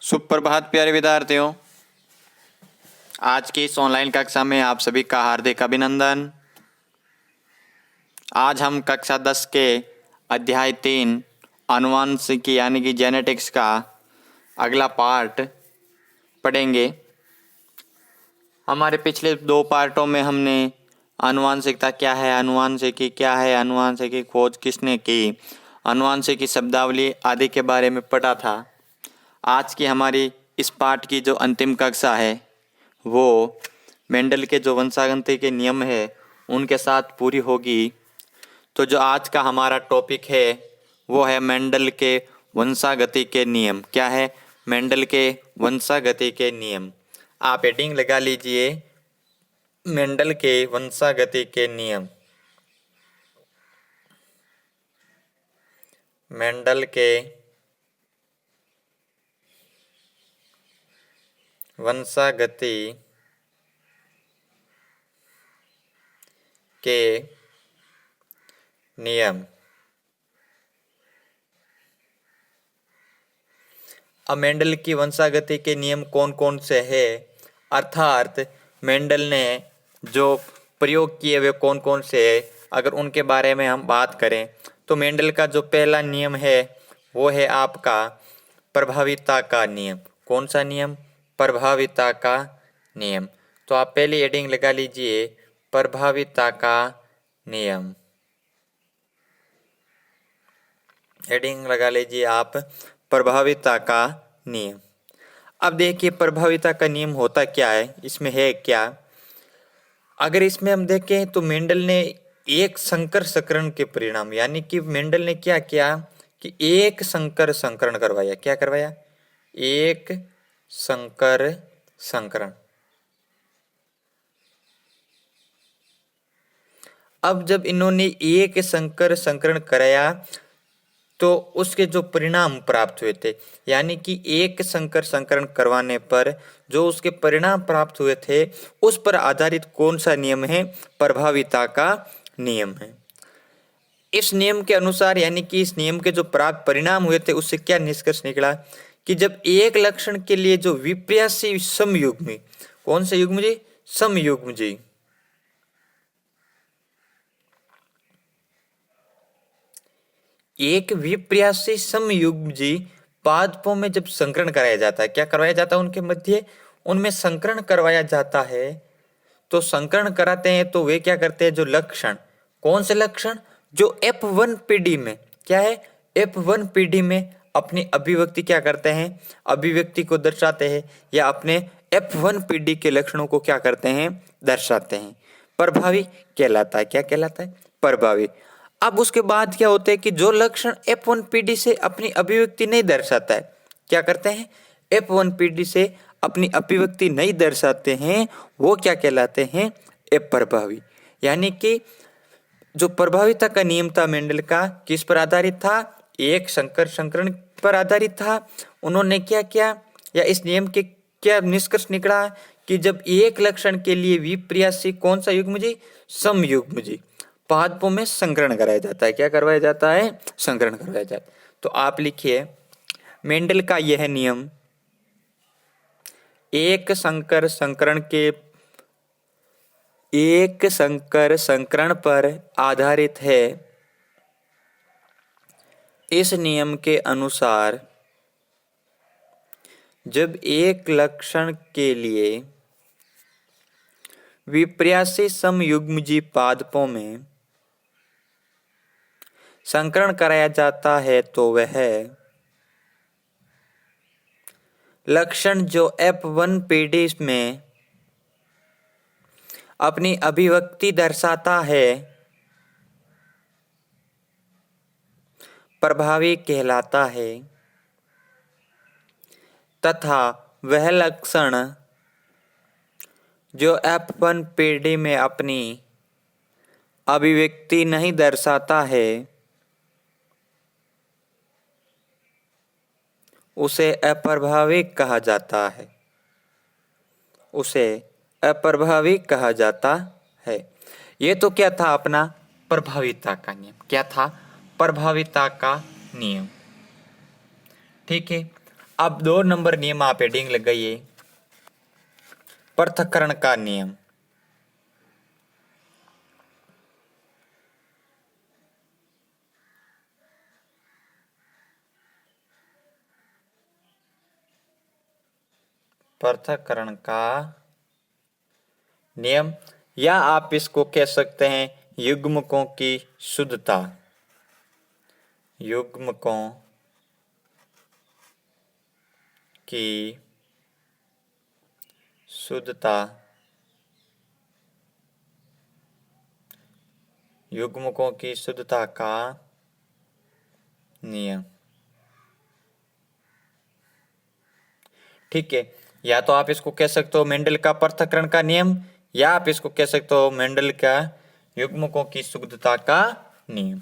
सुप्रभात प्यारे विद्यार्थियों। आज की इस ऑनलाइन कक्षा में आप सभी का हार्दिक अभिनंदन। आज हम कक्षा 10 के अध्याय 3 आनुवंशिकी यानी कि जेनेटिक्स का अगला पार्ट पढ़ेंगे। हमारे पिछले 2 पार्टों में हमने आनुवंशिकता क्या है, आनुवंशिकी क्या है, आनुवंशिकी खोज किसने की, आनुवंशिकी शब्दावली आदि के बारे में पढ़ा था। आज की हमारी इस पाठ की जो अंतिम कक्षा है वो मेंडल के जो वंशागति के नियम है उनके साथ पूरी होगी। तो जो आज का हमारा टॉपिक है वो है मेंडल के वंशागति के नियम। क्या है? मेंडल के वंशागति के नियम। आप हेडिंग लगा लीजिए, मेंडल के वंशागति के नियम। मेंडल के वंशागति के नियम। अब मेंडल की वंशागति के नियम कौन कौन से हैं, अर्थात मेंडल ने जो प्रयोग किए वे कौन कौन से हैं, अगर उनके बारे में हम बात करें तो मेंडल का जो पहला नियम है वो है आपका प्रभाविता का नियम। कौन सा नियम? प्रभाविता का नियम। तो आप पहली हेडिंग लगा लीजिए, प्रभाविता का नियम। हेडिंग लगा लीजिए आप, प्रभाविता का नियम। अब देखिए प्रभाविता का नियम होता क्या है, इसमें है क्या। अगर इसमें हम देखें तो मेंडल ने एक संकर संकरण के परिणाम, यानी कि मेंडल ने क्या किया कि एक संकर संकरण करवाया। क्या करवाया? एक संकर संकरण। अब जब इन्होंने एक संकर संकरण कराया तो उसके जो परिणाम प्राप्त हुए थे, यानी कि एक संकर संकरण करवाने पर जो उसके परिणाम प्राप्त हुए थे उस पर आधारित कौन सा नियम है? प्रभाविता का नियम है। इस नियम के अनुसार, यानी कि इस नियम के जो प्राप्त परिणाम हुए थे उससे क्या निष्कर्ष निकला कि जब एक लक्षण के लिए जो विपर्यासी समयुग्मी, कौन से युग्म जी? समयुग्म जी। एक विपर्यासी समयुग्म जी पादपों में जब संकरण कराया जाता है, क्या करवाया जाता है? उनके मध्य उनमें संकरण करवाया जाता है। तो संकरण कराते हैं तो वे क्या करते हैं? जो लक्षण, कौन से लक्षण? जो F1 पीढ़ी में, क्या है? F1 पीढ़ी में अपनी अभिव्यक्ति क्या करते हैं? अभिव्यक्ति को दर्शाते हैं, या अपने F1 पीढ़ी के लक्षणों को क्या करते हैं? दर्शाते हैं। प्रभावी कहलाता है। क्या कहलाता है? प्रभावी। अब उसके बाद क्या होता है कि जो लक्षण F1 पीढ़ी से अपनी अभिव्यक्ति नहीं दर्शाता है, क्या करते हैं? F1 पीढ़ी से अपनी अभिव्यक्ति नहीं दर्शाते हैं, वो क्या कहलाते हैं? अप्रभावी। यानी कि जो प्रभाविता का नियम था मेंडल का, किस पर आधारित था? एक संकर संकरण पर आधारित था। उन्होंने क्या किया, या इस नियम के क्या निष्कर्ष निकला कि जब एक लक्षण के लिए विपर्यासी कौन सा युग्म जी? समयुग्म जी पादपों में संकरण कराया जाता है। क्या करवाया जाता है? संकरण करवाया जाता है। तो आप लिखिए, मेंडल का यह नियम एक संकर संकरण पर आधारित है। इस नियम के अनुसार जब एक लक्षण के लिए विपर्यासी समयुग्मजी पादपों में संकरण कराया जाता है तो वह लक्षण जो F1 पीढ़ी में अपनी अभिव्यक्ति दर्शाता है प्रभावी कहलाता है, तथा वह लक्षण जो F1 पीढ़ी में अपनी अभिव्यक्ति नहीं दर्शाता है उसे अप्रभावी कहा जाता है। उसे अप्रभावी कहा जाता है। ये तो क्या था? अपना प्रभाविता का नियम। क्या था? प्रभाविता का नियम। ठीक है। अब 2 नंबर नियम आप हेडिंग लगाइए, पृथक्करण का नियम। पृथक्करण का नियम, या आप इसको कह सकते हैं युग्मकों की शुद्धता। युग्मकों की शुद्धता, युग्मकों की शुद्धता का नियम। ठीक है, या तो आप इसको कह सकते हो मेंडल का पृथक्करण का नियम, या आप इसको कह सकते हो मेंडल का युग्मकों की शुद्धता का नियम।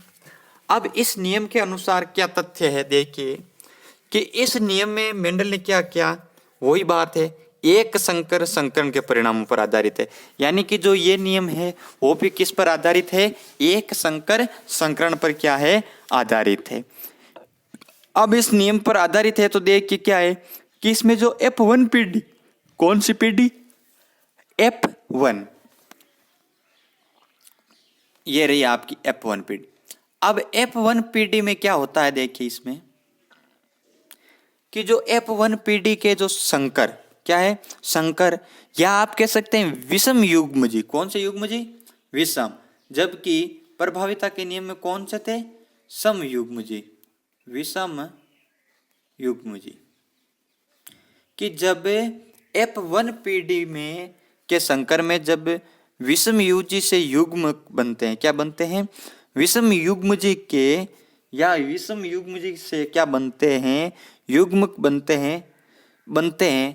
अब इस नियम के अनुसार क्या तथ्य है, देखिए कि इस नियम में मेंडल ने क्या किया, वही बात है, एक संकर संकरण के परिणामों पर आधारित है। यानी कि जो ये नियम है वो भी किस पर आधारित है, एक संकर संकरण पर क्या है, आधारित है। अब इस नियम पर आधारित है तो देखिए क्या है कि इसमें जो F1 पीढ़ी, कौन सी पीढ़ी, F1, ये रही आपकी F1 पीढ़ी। अब F1 पीढ़ी में क्या होता है, देखिए इसमें कि जो F1 पीढ़ी के जो संकर क्या है, संकर, या आप कह सकते हैं विषम युग्मजी। कौन से युग्मजी, विषम, जबकि प्रभाविता के नियम में कौन से थे, सम युग्मजी, विषम युग्मजी। कि जब F1 पीढ़ी में के संकर में जब विषम युग्मजी से युग्म बनते हैं, क्या बनते हैं, विषम युग्मजी के या विषम युग्मजी से क्या बनते हैं, युग्मक बनते हैं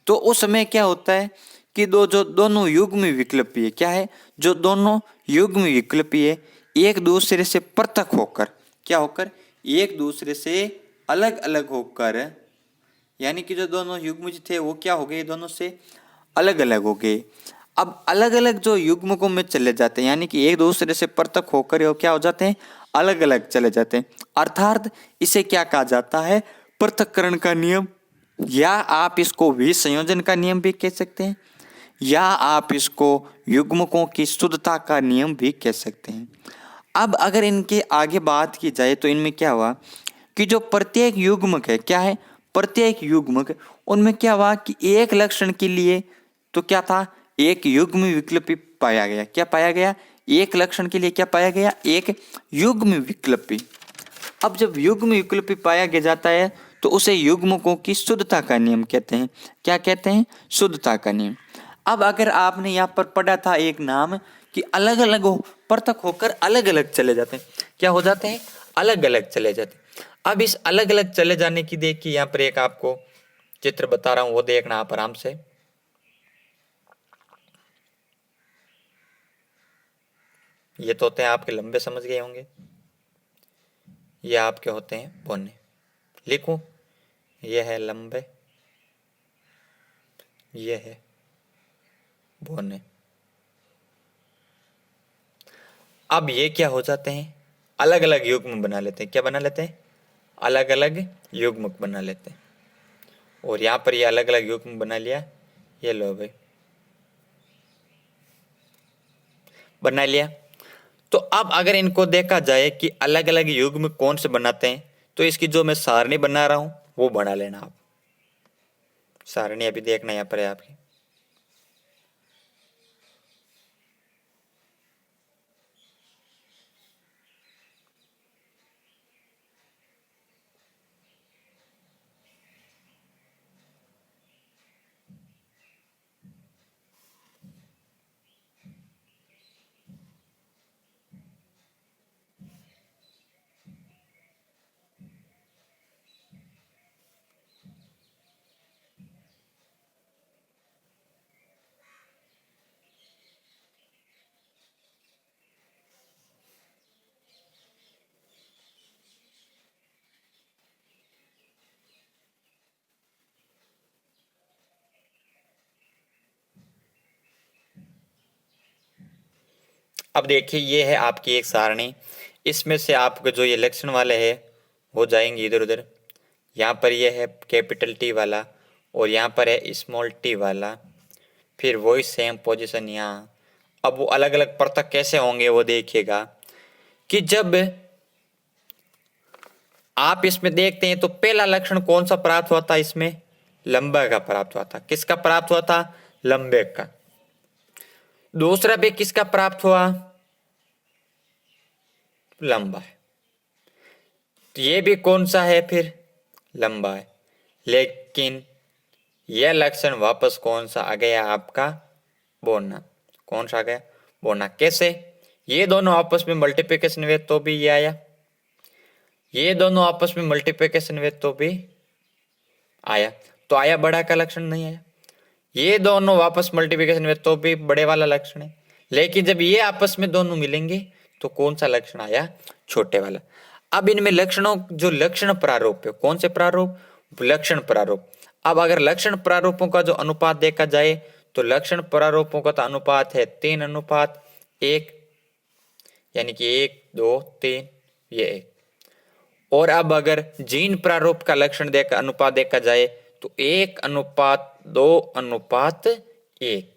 तो उस समय क्या होता है कि जो दोनों युग्म विकल्पीय क्या है, जो दोनों युग्म विकल्पीय एक दूसरे से पृथक होकर क्या होकर, एक दूसरे से अलग अलग होकर, यानी कि जो दोनों युग्मज थे वो क्या हो गए, दोनों से अलग अलग हो गए। अब अलग अलग जो युग्मकों में चले जाते हैं, यानी कि एक दूसरे से पृथक होकर वो क्या हो जाते हैं, अलग अलग चले जाते हैं। अर्थात इसे क्या कहा जाता है, पृथक्करण का नियम, या आप इसको विसंयोजन का नियम भी कह सकते हैं, या आप इसको युग्मकों की शुद्धता का नियम भी कह सकते हैं। अब अगर इनके आगे बात की जाए तो इनमें क्या हुआ कि जो प्रत्येक युग्मक है, क्या है, प्रत्येक युग्मक, उनमें क्या हुआ कि एक लक्षण के लिए तो क्या था, एक युग्म विकल्पी पाया गया। क्या पाया गया, एक लक्षण के लिए क्या पाया गया, एक युग्म विकल्पी। अब जब युग्म विकल्पी पाया गया जाता है तो उसे युग्मकों की शुद्धता का नियम कहते हैं। क्या कहते हैं, शुद्धता का नियम। अब अगर आपने यहाँ पर पढ़ा था एक नाम कि अलग अलग हो, पृथक होकर अलग अलग चले जाते हैं, क्या हो जाते हैं, अलग अलग चले जाते हैं। अब इस अलग अलग चले जाने की देखिए यहाँ पर एक आपको चित्र बता रहा हूं, वो देखना आप आराम से। ये तो होते हैं आपके लंबे, समझ गए होंगे, ये आपके होते हैं बोने। लिखूं, ये है लंबे, ये है बोने। अब ये क्या हो जाते हैं, अलग अलग युग्म बना लेते हैं। क्या बना लेते हैं, अलग अलग युग्म बना लेते हैं। और यहाँ पर ये अलग अलग युग्म बना लिया, ये लो भाई बना लिया। तो अब अगर इनको देखा जाए कि अलग अलग युग्म कौन से बनाते हैं, तो इसकी जो मैं सारणी बना रहा हूं वो बना लेना आप। सारणी अभी देखना यहाँ पर है आपकी। अब देखिए ये है आपकी एक सारणी, इसमें से आपके जो ये लक्षण वाले हैं हो जाएंगे इधर उधर। यहाँ पर ये है कैपिटल टी वाला और यहाँ पर है स्मॉल टी वाला, फिर वही सेम पोजीशन यहाँ। अब वो अलग अलग पृथक कैसे होंगे वो देखिएगा कि जब आप इसमें देखते हैं तो पहला लक्षण कौन सा प्राप्त हुआ था, इसमें लंबे का प्राप्त हुआ था। किसका प्राप्त हुआ था? लंबे का। दूसरा भी किसका प्राप्त हुआ? लंबा है। ये भी कौन सा है फिर? लंबा है। लेकिन यह लक्षण वापस कौन सा आ गया आपका? बोना। कौन सा आ गया? बोना। कैसे? ये दोनों आपस में मल्टीप्लिकेशन हुए तो भी ये आया, ये दोनों आपस में मल्टीप्लिकेशन हुए तो भी आया। तो आया बड़ा का लक्षण नहीं आया। ये दोनों वापस मल्टीप्लिकेशन हुए तो भी बड़े वाला लक्षण है। लेकिन जब ये आपस में दोनों मिलेंगे तो कौन सा लक्षण आया? छोटे वाला। अब इनमें लक्षणों जो लक्षण प्रारूप है, कौन से प्रारूप? लक्षण प्रारूप। अब अगर लक्षण प्रारूपों का जो अनुपात देखा जाए तो लक्षण प्रारूपों का तो अनुपात है 3:1, यानी कि 1, 2, 3, ये 1। और अब अगर जीन प्रारूप का लक्षण अनुपात देखा जाए तो 1:2:1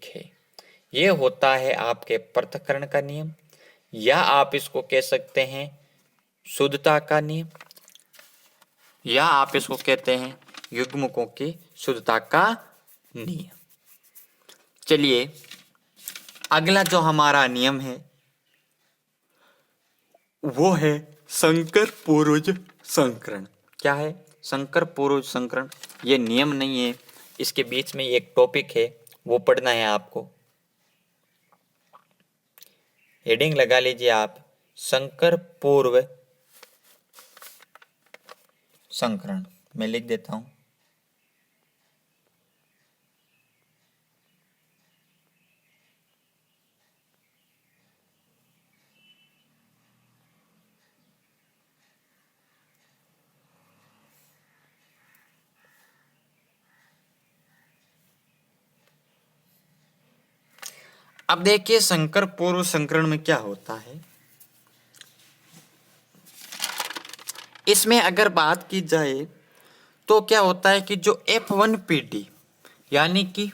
है। ये होता है आपके पृथक्करण का नियम, या आप इसको कह सकते हैं शुद्धता का नियम, या आप इसको कहते हैं युग्मकों की शुद्धता का नियम। चलिए अगला जो हमारा नियम है वो है संकर पूर्वज संकरण। क्या है? संकर पूर्वज संकरण। ये नियम नहीं है, इसके बीच में एक टॉपिक है, वो पढ़ना है आपको। हेडिंग लगा लीजिए आप, संकर पूर्व संकरण। मैं लिख देता हूं। अब देखिए संकर पूर्व संकरण में क्या होता है। इसमें अगर बात की जाए तो क्या होता है कि जो F1 पीढ़ी यानी कि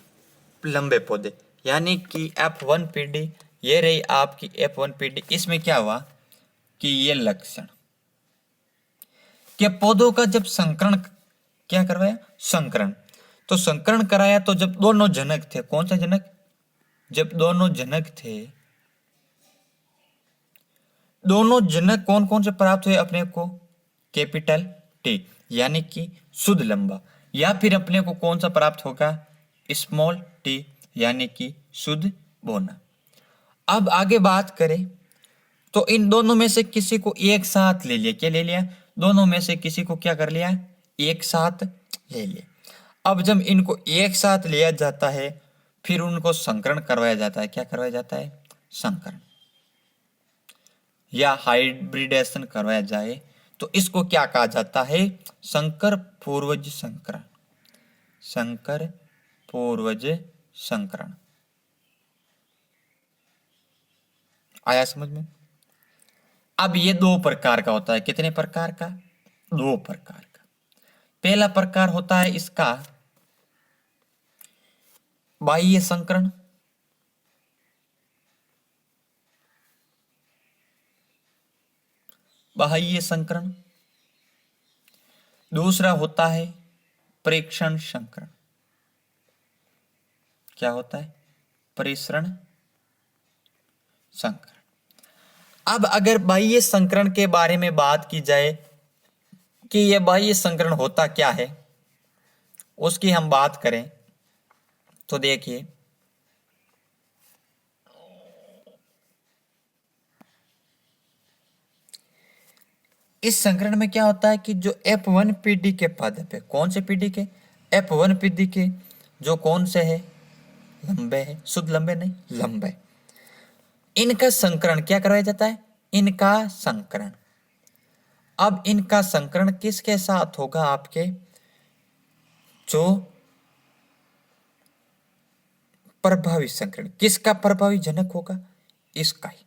लंबे पौधे, यानी कि F1 पीढ़ी, ये रही आपकी F1 पीढ़ी। इसमें क्या हुआ कि ये लक्षण के पौधों का जब संकरण क्या करवाया? संकरण। तो संकरण कराया तो जब दोनों जनक थे, कौन सा जनक? जब दोनों जनक थे, दोनों जनक कौन कौन से प्राप्त हुए अपने को? कैपिटल टी यानी कि शुद्ध लंबा, या फिर अपने को कौन सा प्राप्त होगा? स्मॉल टी यानी कि शुद्ध बोना। अब आगे बात करें तो इन दोनों में से किसी को एक साथ ले लिया। क्या ले लिया? दोनों में से किसी को क्या कर लिया? एक साथ ले लिया। अब जब इनको एक साथ लिया जाता है फिर उनको संकरण करवाया जाता है। क्या करवाया जाता है? संकरण या हाइब्रिडेशन करवाया जाए तो इसको क्या कहा जाता है? संकर पूर्वज संकरण। संकर पूर्वज संकरण। आया समझ में? अब ये दो प्रकार का होता है। कितने प्रकार का? दो प्रकार का। पहला प्रकार होता है इसका बाह्य संकरण, बाह्य संकरण। दूसरा होता है प्रेक्षण संकरण। क्या होता है? प्रेषण संकरण। अब अगर बाह्य संकरण के बारे में बात की जाए कि यह बाह्य संकरण होता क्या है, उसकी हम बात करें तो देखिए इस संकरण में क्या होता है कि जो F1 पीढ़ी के पादप है, कौन से पीढ़ी के? F1 पीढ़ी के, जो कौन से है? लंबे है। शुद्ध लंबे नहीं, लंबे। इनका संकरण क्या करवाया जाता है? इनका संकरण। अब इनका संकरण किसके साथ होगा? आपके जो प्रभावी संकरण। किसका प्रभावी जनक होगा? इसका ही।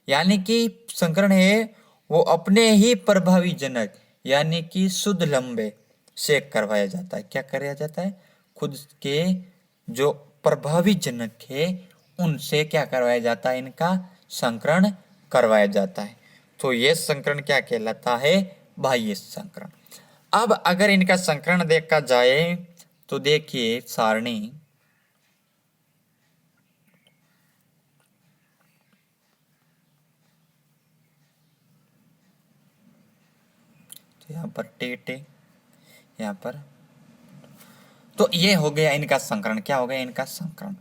यानी कि संकरण है वो अपने ही प्रभावी जनक यानी कि शुद्ध लंबे से करवाया जाता है। क्या कराया जाता है? खुद के जो प्रभावी जनक है उनसे क्या करवाया जाता है? इनका संकरण करवाया जाता है। तो ये संकरण क्या कहलाता है? बाह्य संकरण। अब अगर इनका संकरण देखा जाए तो देखिए सारणी, तो यहाँ पर टी, यहाँ पर, तो ये हो गया इनका संकरण। क्या हो गया? इनका संकरण।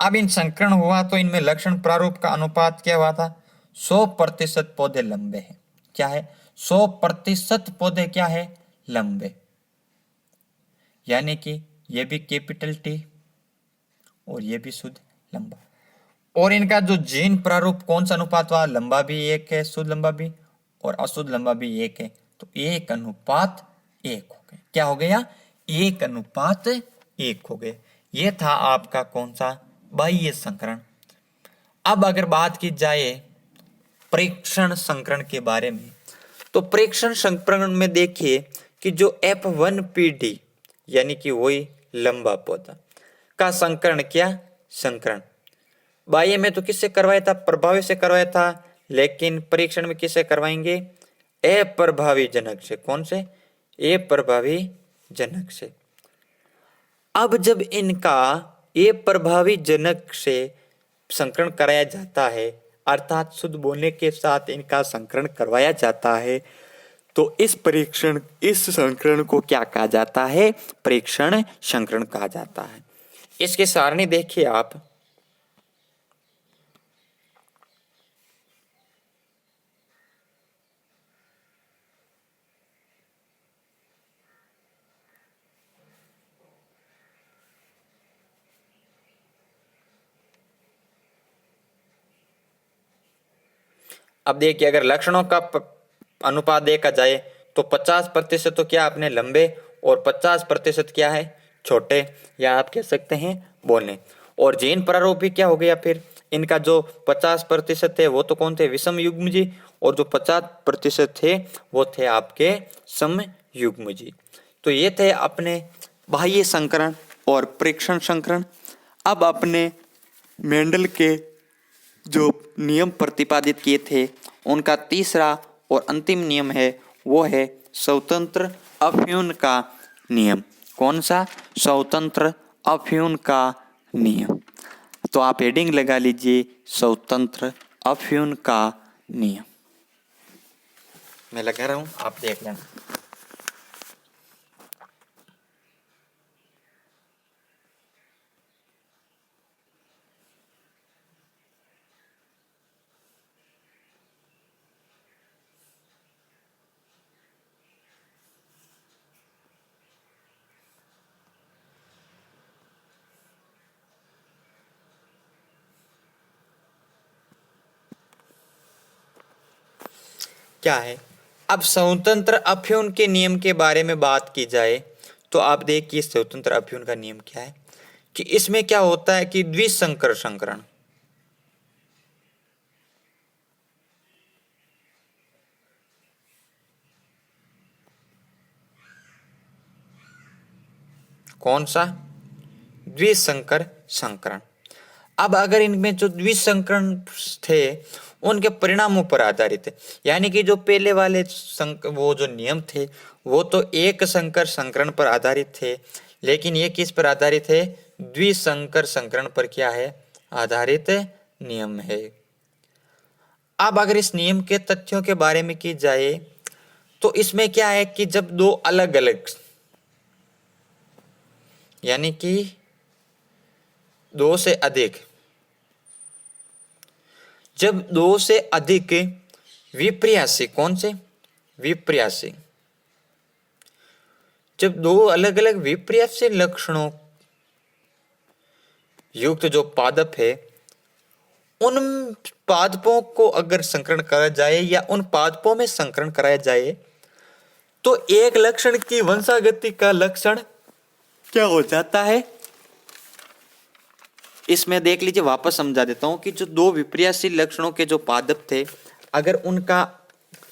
अब इन संकरण हुआ तो इनमें लक्षण प्रारूप का अनुपात क्या हुआ था? 100% पौधे लंबे हैं। क्या है? 100% पौधे क्या है? लंबे। यानी कि ये भी कैपिटल टी और ये भी शुद्ध लंबा। और इनका जो जीन प्रारूप कौन सा अनुपात हुआ? लंबा भी एक है, शुद्ध लंबा भी, और अशुद्ध लंबा भी एक है। तो 1:1 हो गया। क्या हो गया? 1:1 हो गए। ये था आपका कौन सा? बाह्य संकरण। अब अगर बात की जाए प्रेक्षण संकरण के बारे में, तो प्रेक्षण संकरण में देखिए कि जो F1PD यानी कि वही लंबा पौधा का संकरण, क्या संकरण बाह्य में तो किससे करवाया था? प्रभावी से करवाया था। लेकिन परीक्षण में किससे करवाएंगे? अप्रभावी जनक से। कौन से? अप्रभावी जनक से। अब जब इनका अप्रभावी जनक से संकरण कराया जाता है, अर्थात शुद्ध बोलने के साथ इनका संकरण करवाया जाता है, तो इस संकरण को क्या कहा जाता है? प्रेक्षण संकरण कहा जाता है। इसकी सारणी देखिए आप, अब देखिए अगर लक्षणों का अनुपात देखा जाए तो 50% तो क्या अपने लंबे और 50% क्या है? छोटे, या आप कह सकते हैं बोले। और जीन प्रारूप भी क्या हो गया फिर? इनका जो 50% है वो तो कौन थे? विषम युग्मजी। और जो 50% थे वो थे आपके सम युग्मजी। तो ये थे अपने बाह्य संकरण और प्रेक्षण संकरण। अब अपने मेंडल के जो नियम प्रतिपादित किए थे उनका तीसरा और अंतिम नियम है, वो है स्वतंत्र अफ्यून का नियम। कौन सा? स्वतंत्र अफ्यून का नियम। तो आप हेडिंग लगा लीजिए, स्वतंत्र अफ्यून का नियम। मैं लगा रहा हूं, आप देख लेना। क्या है? अब स्वतंत्र अफ्यून के नियम के बारे में बात की जाए तो आप देखिए स्वतंत्र अफ्यून का नियम क्या है कि इसमें क्या होता है कि द्विसंकर संकरण। कौन सा? द्विसंकर संकरण। अब अगर इनमें जो द्विसंकरण थे उनके परिणामों पर आधारित है, यानी कि जो पहले वाले वो जो नियम थे वो तो एक संकर संकरण पर आधारित थे, लेकिन ये किस पर आधारित है? द्विसंकर संकरण पर क्या है? आधारित नियम है। अब अगर इस नियम के तथ्यों के बारे में की जाए तो इसमें क्या है कि जब दो अलग अलग, यानी कि दो से अधिक, जब दो से अधिक विपर्यासी, कौन से? विपर्यासी, जब दो अलग अलग विपर्यासी लक्षणों युक्त जो पादप है उन पादपों को अगर संकरण करा जाए या उन पादपों में संकरण कराया जाए तो एक लक्षण की वंशागति का लक्षण क्या हो जाता है? इसमें देख लीजिए, वापस समझा देता हूं कि जो दो विपर्यासी लक्षणों के जो पादप थे अगर उनका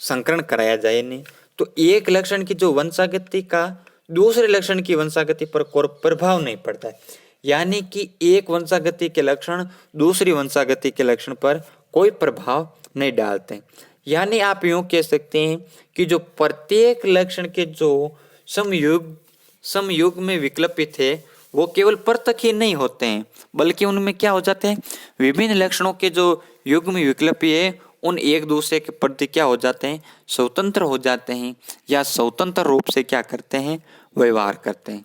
संकरण कराया जाए नहीं तो एक लक्षण की जो वंशागति का दूसरे लक्षण की वंशागति पर कोई प्रभाव नहीं पड़ता है। यानी कि एक वंशागति के लक्षण दूसरी वंशागति के लक्षण पर कोई प्रभाव नहीं डालते हैं। यानी आप यूं कह सकते हैं कि जो प्रत्येक लक्षण के जो समयुग में विकल्पित है वो केवल परतक ही नहीं होते हैं, बल्कि उनमें क्या हो जाते हैं, विभिन्न लक्षणों के जो युग्म विकल्पी है उन एक दूसरे के प्रति क्या हो जाते हैं, स्वतंत्र हो जाते हैं या स्वतंत्र रूप से क्या करते हैं, व्यवहार करते हैं।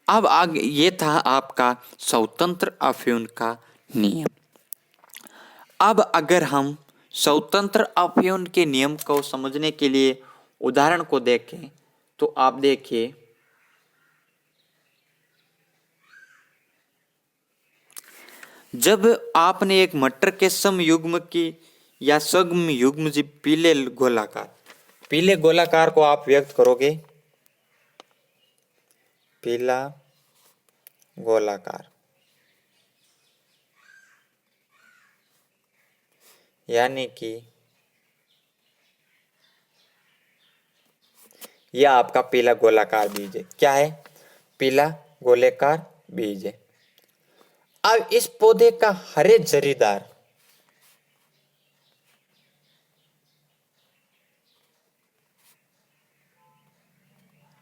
अब आगे ये था आपका स्वतंत्र अफ्यून का नियम। अब अगर हम स्वतंत्र अफ्यून के नियम को समझने के लिए उदाहरण को देखें तो आप देखिए, जब आपने एक मटर के समयुग्म की या सग्म युग्म जी पीले गोलाकार को आप व्यक्त करोगे, पीला गोलाकार, यानी कि यह आपका पीला गोलाकार बीज है। क्या है? पीला गोलाकार बीज है। अब इस पौधे का हरे जरीदार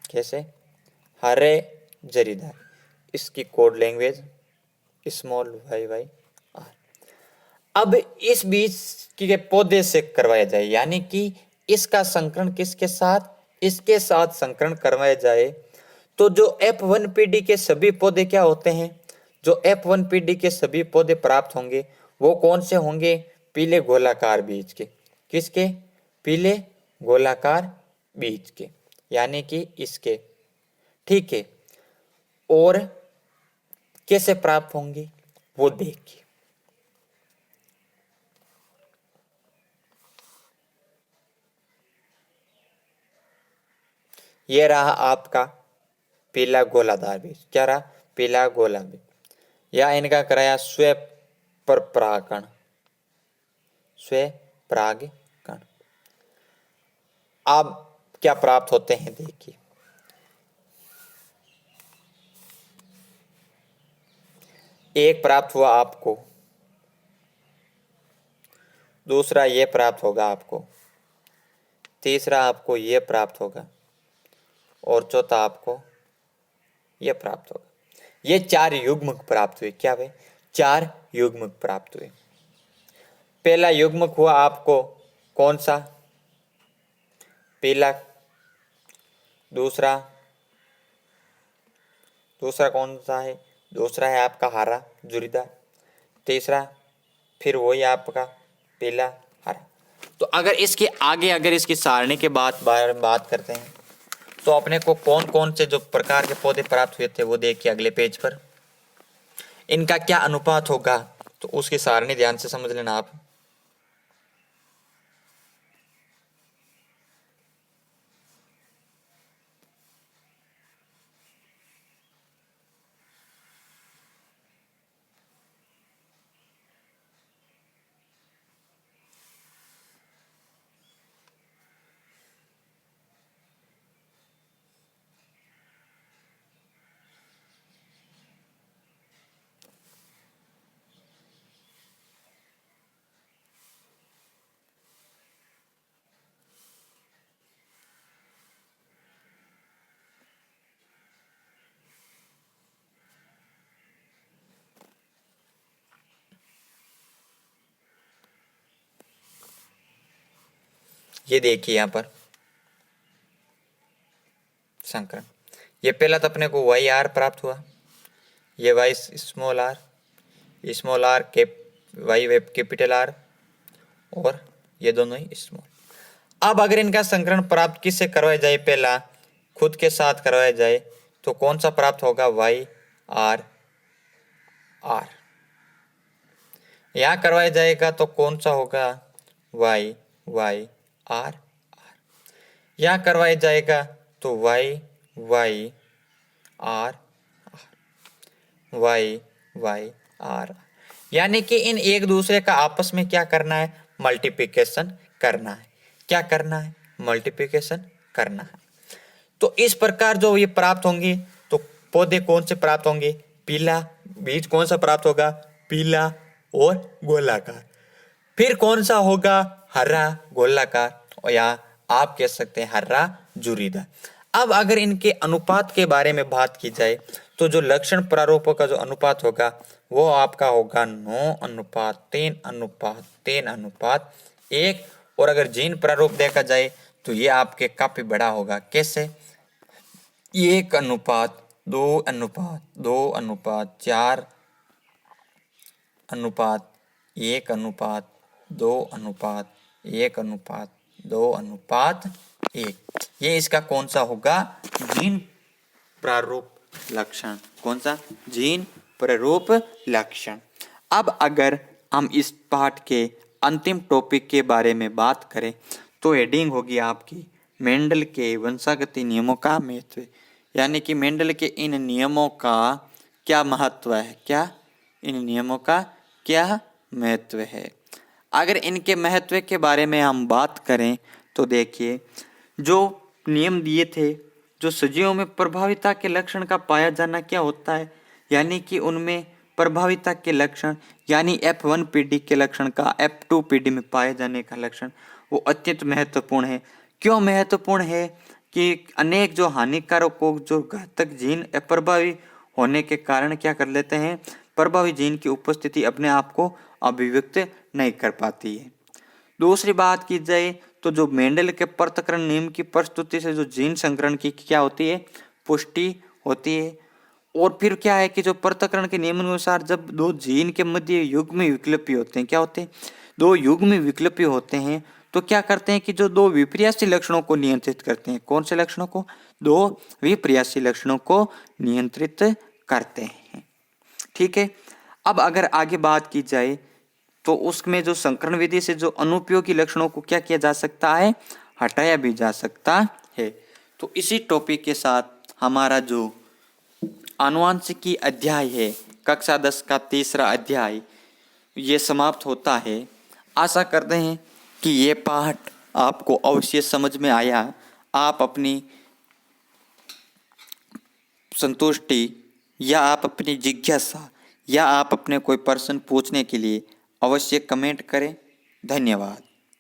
कैसे? हरे जरीदार, इसकी code language small Y Y R. अब इस बीज के पौधे से करवाया जाए, यानी कि इसका संकरण किसके साथ? इसके साथ संकरण करवाया जाए तो जो F1 पीढ़ी के सभी पौधे क्या होते हैं, जो F1 पीढ़ी के सभी पौधे प्राप्त होंगे वो कौन से होंगे? पीले गोलाकार बीज के। किसके? पीले गोलाकार बीज के, यानी कि इसके। ठीक है, और कैसे प्राप्त होंगे वो देखिए। ये रहा आपका पीला गोलादार बीज। क्या रहा? पीला गोला बीज। या इनका कराया स्वपरागण। अब क्या प्राप्त होते हैं देखिए। एक प्राप्त हुआ आपको, दूसरा ये प्राप्त होगा आपको, तीसरा आपको ये प्राप्त होगा और चौथा आपको ये प्राप्त होगा। ये 4 युग्मक प्राप्त हुए। क्या हुए? 4 युग्मक प्राप्त हुए। पहला युग्मक हुआ आपको कौन सा? पीला। दूसरा कौन सा है? दूसरा है आपका हरा जुरीदार। तीसरा फिर वही आपका पीला हरा। तो अगर इसके आगे अगर इसकी सारणी के बात करते हैं तो अपने को कौन कौन से जो प्रकार के पौधे प्राप्त हुए थे वो देखिए अगले पेज पर। इनका क्या अनुपात होगा तो उसकी सारणी ध्यान से समझ लेना आप। ये देखिए यहाँ पर संकरण। ये पहला तो अपने को वाई आर प्राप्त हुआ, ये वाई स्मॉल आर वाई वेब कैपिटल आर और ये दोनों ही स्मॉल। अब अगर इनका संकरण प्राप्त किससे करवाया जाए? पहला खुद के साथ करवाया जाए तो कौन सा प्राप्त होगा? Y R R. यहां करवाया जाएगा तो कौन सा होगा? Y Y R R. यहां करवाया जाएगा तो Y Y R Y Y R. यानी कि इन एक दूसरे का आपस में क्या करना है? मल्टीप्लिकेशन करना है। क्या करना है? मल्टीप्लिकेशन करना है। तो इस प्रकार जो ये प्राप्त होंगे, तो पौधे कौन से प्राप्त होंगे? पीला। बीज कौन सा प्राप्त होगा? पीला और गोलाकार। फिर कौन सा होगा? हरा गोलाकार, और या आप कह सकते हैं हरा जुरीदार। अब अगर इनके अनुपात के बारे में बात की जाए, तो जो लक्षण प्रारूपों का जो अनुपात होगा वो आपका होगा 9:3:3:1। और अगर जीन प्रारूप देखा जाए तो ये आपके काफी बड़ा होगा। कैसे? 1:2:4:1:1:2:1:1:2:1। ये इसका कौन सा होगा? जीन प्रारूप लक्षण। कौन सा? जीन प्रारूप लक्षण। अब अगर हम इस पाठ के अंतिम टॉपिक के बारे में बात करें तो हेडिंग होगी आपकी मेंडल के वंशागति नियमों का महत्व। यानी कि मेंडल के इन नियमों का क्या महत्व है, क्या इन नियमों का क्या महत्व है। अगर इनके महत्व के बारे में हम बात करें तो देखिए, जो नियम दिए थे, जो सजीवों में प्रभाविता के लक्षण का पाया जाना क्या होता है, यानी कि उनमें प्रभाविता के लक्षण यानी F1 पीढ़ी के लक्षण का F2 पीढ़ी में पाए जाने का लक्षण वो अत्यंत महत्वपूर्ण है। क्यों महत्वपूर्ण है? कि अनेक जो हानिकारक को जो घातक जीन अप्रभावी होने के कारण क्या कर लेते हैं, प्रभावी जीन की उपस्थिति अपने आप को अभिव्यक्त नहीं कर पाती है। दूसरी बात की जाए तो जो मेंडल के पृथक्करण नियम की प्रस्तुति से जो जीन संकरण की क्या होती है, पुष्टि होती है। और फिर क्या है कि जो पृथक्करण के नियम अनुसार जब दो जीन के मध्य युग्म विकल्पी होते हैं, क्या होते हैं? दो युग्म विकल्पी होते हैं, तो क्या करते हैं कि जो दो विपर्यासी लक्षणों को नियंत्रित करते हैं। कौन से लक्षणों को? दो विपर्यासी लक्षणों को नियंत्रित करते हैं। ठीक है। अब अगर आगे बात की जाए तो उसमें जो संकरण विधि से जो अनुपयोगी लक्षणों को क्या किया जा सकता है, हटाया भी जा सकता है। तो इसी टॉपिक के साथ हमारा जो आनुवांशिकी अध्याय है, कक्षा 10 का तीसरा अध्याय, ये समाप्त होता है। आशा करते हैं कि ये पाठ आपको अवश्य समझ में आया। आप अपनी संतुष्टि या आप अपनी जिज्ञासा या आप अपने कोई प्रश्न पूछने के लिए अवश्य कमेंट करें। धन्यवाद।